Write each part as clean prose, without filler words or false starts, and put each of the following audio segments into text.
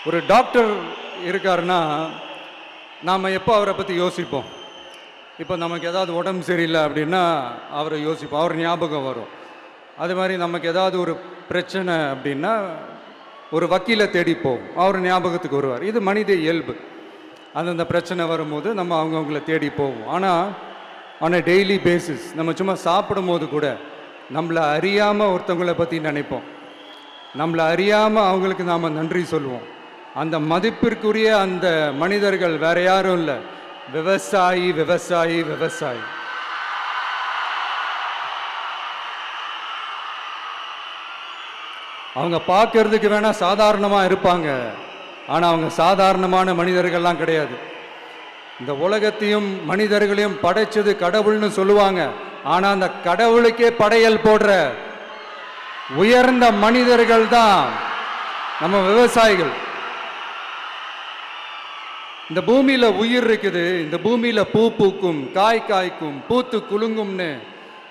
ஒரு டாக்டர் இருக்காருன்னா நாம் எப்போ அவரை பற்றி யோசிப்போம்? இப்போ நமக்கு ஏதாவது உடம்பு சரியில்லை அப்படின்னா அவரை யோசிப்போம், அவர் ஞாபகம் வரும். அது மாதிரி நமக்கு ஏதாவது ஒரு பிரச்சனை அப்படின்னா ஒரு வக்கீலை தேடிப்போம், அவர் ஞாபகத்துக்கு வருவார். இது மனித இயல்பு. அந்தந்த பிரச்சனை வரும்போது நம்ம அவங்கவுங்கள தேடி போவோம். ஆனால் ஆன் அ டெய்லி பேசிஸ் நம்ம சும்மா சாப்பிடும் போது கூட நம்மளை அறியாமல் ஒருத்தவங்களை பற்றி நினைப்போம், நம்மளை அறியாமல் அவங்களுக்கு நாம் நன்றி சொல்லுவோம். அந்த மதிப்பிற்குரிய அந்த மனிதர்கள் வேற யாரும் இல்லை, விவசாயி விவசாயி விவசாயி. அவங்க பார்க்கறதுக்கு வேணா சாதாரணமாக இருப்பாங்க, ஆனால் அவங்க சாதாரணமான மனிதர்கள்லாம் கிடையாது. இந்த உலகத்தையும் மனிதர்களையும் படைச்சது கடவுள்னு சொல்லுவாங்க, ஆனால் அந்த கடவுளுக்கே படையல் போடுற உயர்ந்த மனிதர்கள் தான் நம்ம விவசாயிகள். இந்த பூமியில உயிர் இருக்குது, இந்த பூமியில பூ பூக்கும், காய் காய்க்கும், பூத்து குலுங்கும்னு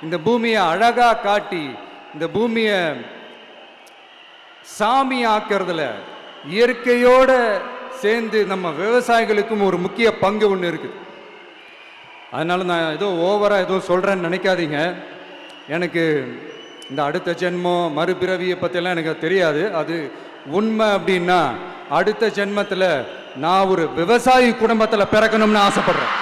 இந்த பூமியை அழகா காட்டி இந்த பூமியை சாமி ஆக்கிறதுல இயற்கையோட சேர்ந்து நம்ம விவசாயிகளுக்கும் ஒரு முக்கிய பங்கு ஒன்று இருக்குது. அதனால நான் ஏதோ ஓவராக ஏதோ சொல்கிறேன்னு நினைக்காதீங்க. எனக்கு இந்த அடுத்த ஜென்மம் மறுபிறவியை பற்றியெல்லாம் எனக்கு தெரியாது. அது உண்மை அப்படின்னா அடுத்த ஜென்மத்தில் நான் ஒரு விவசாயி குடும்பத்தில் பிறக்கணும்னு ஆசைப்படுறேன்.